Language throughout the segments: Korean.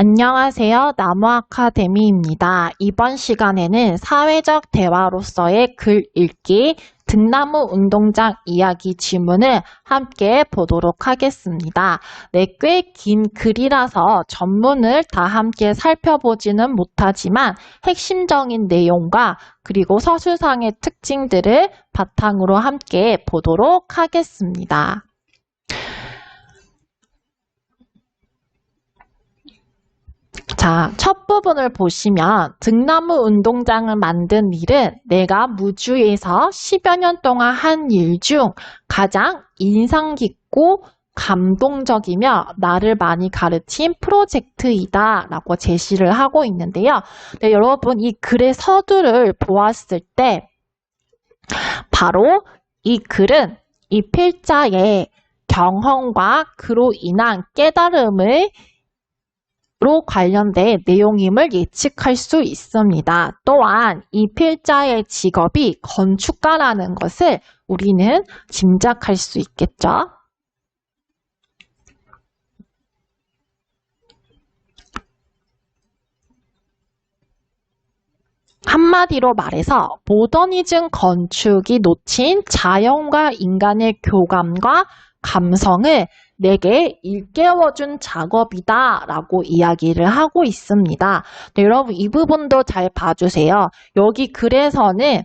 안녕하세요. 나무아카데미입니다. 이번 시간에는 사회적 대화로서의 글 읽기, 등나무 운동장 이야기 지문을 함께 보도록 하겠습니다. 네, 꽤 긴 글이라서 전문을 다 함께 살펴보지는 못하지만 핵심적인 내용과 그리고 서술상의 특징들을 바탕으로 함께 보도록 하겠습니다. 자, 첫 부분을 보시면 등나무 운동장을 만든 일은 내가 무주에서 10여 년 동안 한 일 중 가장 인상 깊고 감동적이며 나를 많이 가르친 프로젝트이다 라고 제시를 하고 있는데요. 네, 여러분 이 글의 서두를 보았을 때 바로 이 글은 이 필자의 경험과 그로 인한 깨달음을 관련된 내용임을 예측할 수 있습니다. 또한 이 필자의 직업이 건축가라는 것을 우리는 짐작할 수 있겠죠. 한마디로 말해서 모더니즘 건축이 놓친 자연과 인간의 교감과 감성을 내게 일깨워준 작업이다 라고 이야기를 하고 있습니다. 네, 여러분 이 부분도 잘 봐주세요. 여기 글에서는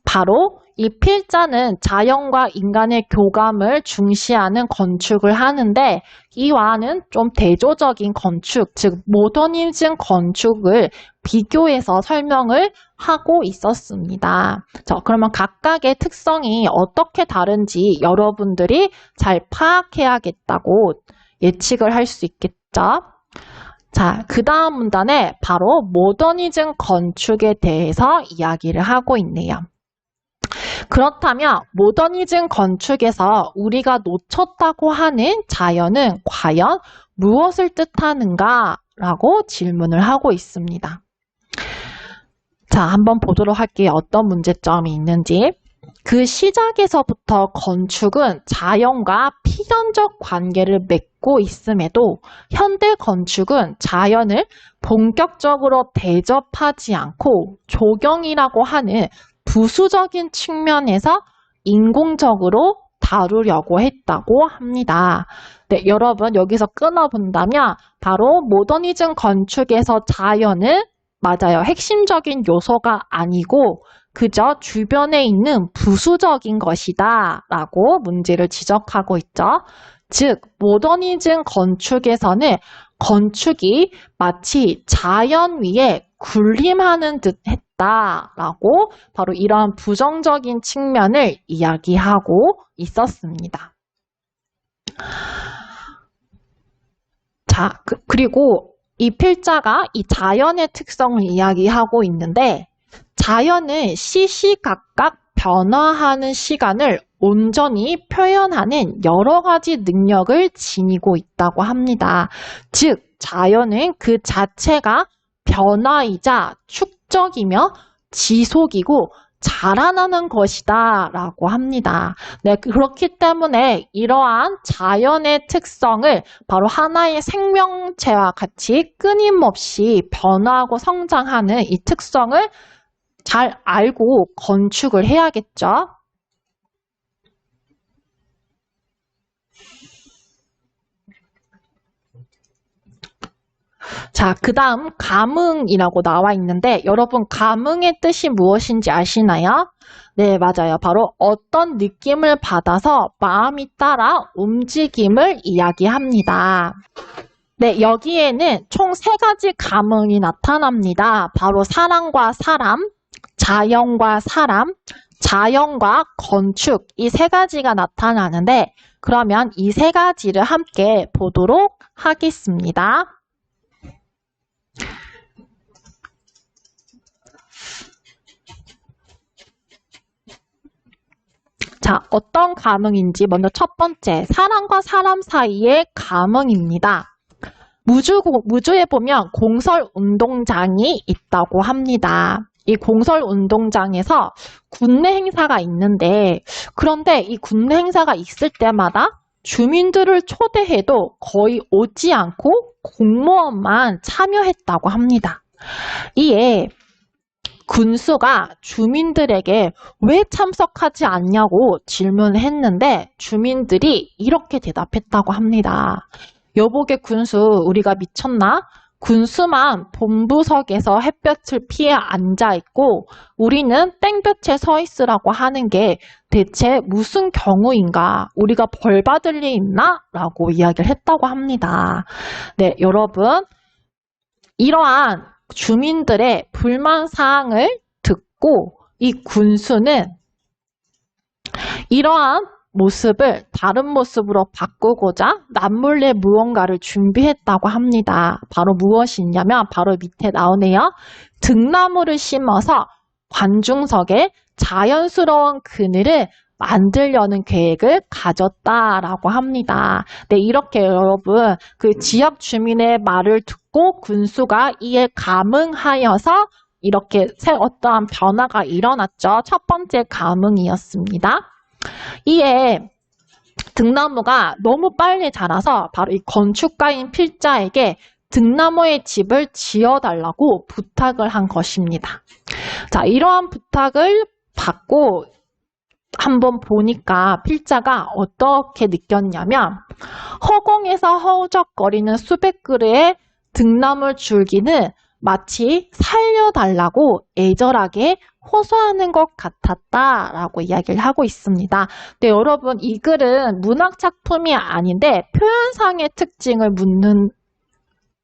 바로 이 필자는 자연과 인간의 교감을 중시하는 건축을 하는데 이와는 좀 대조적인 건축, 즉 모더니즘 건축을 비교해서 설명을 하고 있었습니다. 자, 그러면 각각의 특성이 어떻게 다른지 여러분들이 잘 파악해야겠다고 예측을 할 수 있겠죠? 자, 그 다음 문단에 바로 모더니즘 건축에 대해서 이야기를 하고 있네요. 그렇다면 모더니즘 건축에서 우리가 놓쳤다고 하는 자연은 과연 무엇을 뜻하는가? 라고 질문을 하고 있습니다. 자, 한번 보도록 할게요. 어떤 문제점이 있는지. 그 시작에서부터 건축은 자연과 필연적 관계를 맺고 있음에도 현대 건축은 자연을 본격적으로 대접하지 않고 조경이라고 하는 부수적인 측면에서 인공적으로 다루려고 했다고 합니다. 네, 여러분 여기서 끊어본다면 바로 모더니즘 건축에서 자연은 맞아요. 핵심적인 요소가 아니고 그저 주변에 있는 부수적인 것이다 라고 문제를 지적하고 있죠. 즉 모더니즘 건축에서는 건축이 마치 자연 위에 군림하는 듯 했다라고 바로 이러한 부정적인 측면을 이야기하고 있었습니다. 자, 그리고 이 필자가 이 자연의 특성을 이야기하고 있는데 자연은 시시각각 변화하는 시간을 온전히 표현하는 여러 가지 능력을 지니고 있다고 합니다. 즉, 자연은 그 자체가 변화이자 축적이며 지속이고 자라나는 것이다 라고 합니다. 네, 그렇기 때문에 이러한 자연의 특성을 바로 하나의 생명체와 같이 끊임없이 변화하고 성장하는 이 특성을 잘 알고 건축을 해야겠죠. 자, 그 다음 감흥이라고 나와 있는데 여러분 감흥의 뜻이 무엇인지 아시나요? 네, 맞아요. 바로 어떤 느낌을 받아서 마음이 따라 움직임을 이야기합니다. 네, 여기에는 총 3가지 감흥이 나타납니다. 바로 사람과 사람, 자연과 사람, 자연과 건축 이 3가지가 나타나는데 그러면 이 3가지를 함께 보도록 하겠습니다. 자, 어떤 감흥인지 먼저 첫 번째, 사람과 사람 사이의 감흥입니다. 무주에 보면 공설운동장이 있다고 합니다. 이 공설운동장에서 군내 행사가 있는데 그런데 이 군내 행사가 있을 때마다 주민들을 초대해도 거의 오지 않고 공무원만 참여했다고 합니다. 이에 군수가 주민들에게 왜 참석하지 않냐고 질문을 했는데 주민들이 이렇게 대답했다고 합니다. 여보게 군수, 우리가 미쳤나? 군수만 본부석에서 햇볕을 피해 앉아있고 우리는 땡볕에 서 있으라고 하는 게 대체 무슨 경우인가? 우리가 벌 받을 일 있나? 라고 이야기를 했다고 합니다. 네, 여러분, 이러한 주민들의 불만사항을 듣고 이 군수는 이러한 모습을 다른 모습으로 바꾸고자 남몰래 무언가를 준비했다고 합니다. 바로 무엇이냐면 바로 밑에 나오네요. 등나무를 심어서 관중석에 자연스러운 그늘을 만들려는 계획을 가졌다라고 합니다. 네, 이렇게 여러분 그 지역 주민의 말을 듣고 군수가 이에 감응하여서 이렇게 어떠한 변화가 일어났죠. 첫 번째 감응이었습니다. 이에 등나무가 너무 빨리 자라서 바로 이 건축가인 필자에게 등나무의 집을 지어달라고 부탁을 한 것입니다. 자, 이러한 부탁을 받고 한번 보니까 필자가 어떻게 느꼈냐면 허공에서 허우적거리는 수백 그루의 등나무 줄기는 마치 살려달라고 애절하게 호소하는 것 같았다라고 이야기를 하고 있습니다. 네, 여러분 이 글은 문학 작품이 아닌데 표현상의 특징을 묻는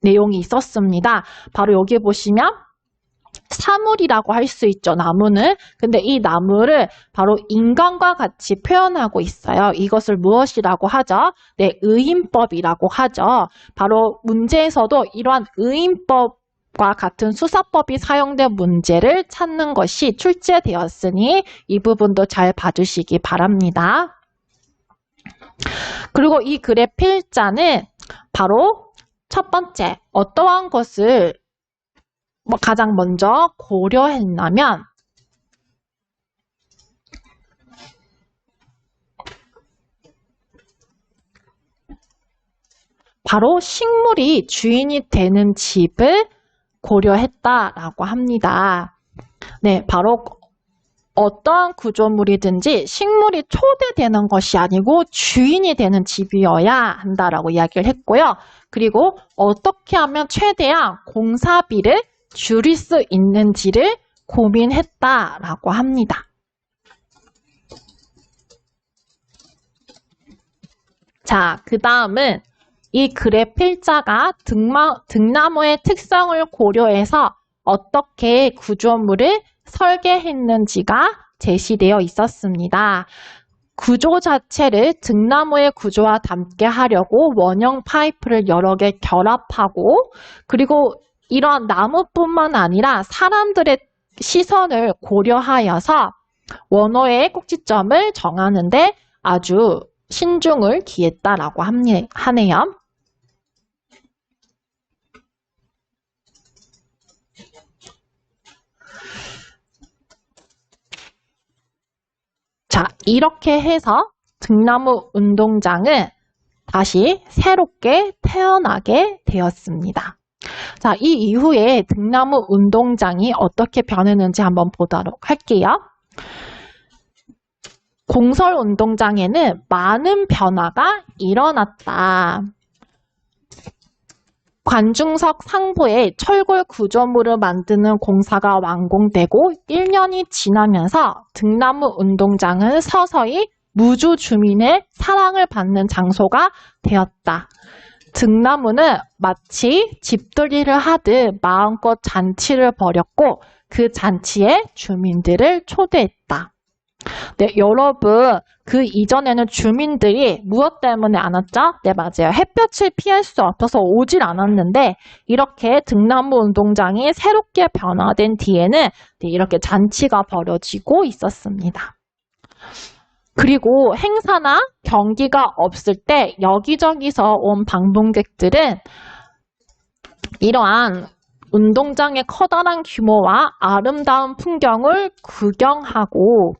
내용이 있었습니다. 바로 여기 보시면 사물이라고 할 수 있죠. 나무는. 근데 이 나무를 바로 인간과 같이 표현하고 있어요. 이것을 무엇이라고 하죠? 네, 의인법이라고 하죠. 바로 문제에서도 이러한 의인법과 같은 수사법이 사용된 문제를 찾는 것이 출제되었으니 이 부분도 잘 봐주시기 바랍니다. 그리고 이 글의 필자는 바로 첫 번째, 어떠한 것을 가장 먼저 고려했냐면 바로 식물이 주인이 되는 집을 고려했다라고 합니다. 네, 바로 어떠한 구조물이든지 식물이 초대되는 것이 아니고 주인이 되는 집이어야 한다라고 이야기를 했고요. 그리고 어떻게 하면 최대한 공사비를 줄일 수 있는지를 고민했다라고 합니다. 자, 그 다음은 이 글의 필자가 등나무의 특성을 고려해서 어떻게 구조물을 설계했는지가 제시되어 있었습니다. 구조 자체를 등나무의 구조와 닮게 하려고 원형 파이프를 여러 개 결합하고 그리고 이러한 나무뿐만 아니라 사람들의 시선을 고려하여서 원호의 꼭지점을 정하는데 아주 신중을 기했다라고 하네요. 자, 이렇게 해서 등나무 운동장은 다시 새롭게 태어나게 되었습니다. 자, 이 이후에 등나무 운동장이 어떻게 변했는지 한번 보도록 할게요. 공설 운동장에는 많은 변화가 일어났다. 관중석 상부에 철골 구조물을 만드는 공사가 완공되고 1년이 지나면서 등나무 운동장은 서서히 무주 주민의 사랑을 받는 장소가 되었다. 등나무는 마치 집들이를 하듯 마음껏 잔치를 벌였고 그 잔치에 주민들을 초대했다. 네, 여러분 그 이전에는 주민들이 무엇 때문에 안 왔죠? 네, 맞아요. 햇볕을 피할 수 없어서 오질 않았는데 이렇게 등나무 운동장이 새롭게 변화된 뒤에는 네, 이렇게 잔치가 벌어지고 있었습니다. 그리고 행사나 경기가 없을 때 여기저기서 온 방문객들은 이러한 운동장의 커다란 규모와 아름다운 풍경을 구경하고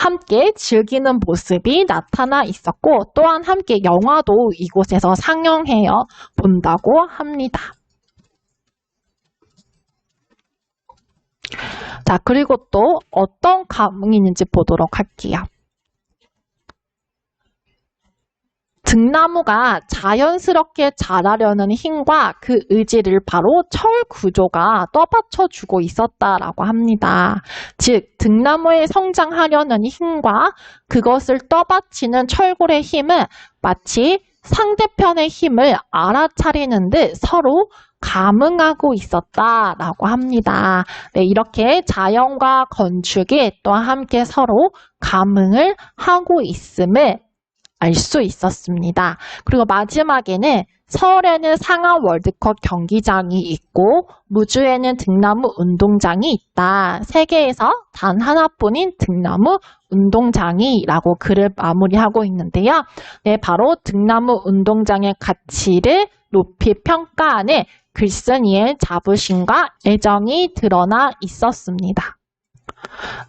함께 즐기는 모습이 나타나 있었고 또한 함께 영화도 이곳에서 상영해요 본다고 합니다. 자, 그리고 또 어떤 감흥이 있는지 보도록 할게요. 등나무가 자연스럽게 자라려는 힘과 그 의지를 바로 철 구조가 떠받쳐주고 있었다라고 합니다. 즉, 등나무에 성장하려는 힘과 그것을 떠받치는 철골의 힘은 마치 상대편의 힘을 알아차리는 듯 서로 감응하고 있었다라고 합니다. 네, 이렇게 자연과 건축이 또 함께 서로 감응을 하고 있음을 알 수 있었습니다. 그리고 마지막에는 서울에는 상암 월드컵 경기장이 있고 무주에는 등나무 운동장이 있다. 세계에서 단 하나뿐인 등나무 운동장이라고 글을 마무리하고 있는데요. 네, 바로 등나무 운동장의 가치를 높이 평가하는 글쓴이의 자부심과 애정이 드러나 있었습니다.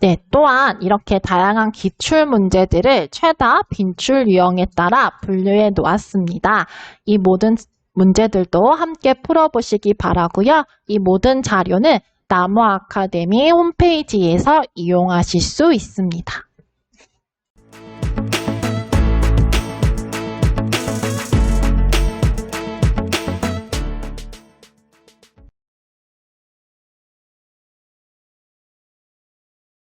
네, 또한 이렇게 다양한 기출 문제들을 최다 빈출 유형에 따라 분류해 놓았습니다. 이 모든 문제들도 함께 풀어보시기 바라고요. 이 모든 자료는 나무 아카데미 홈페이지에서 이용하실 수 있습니다.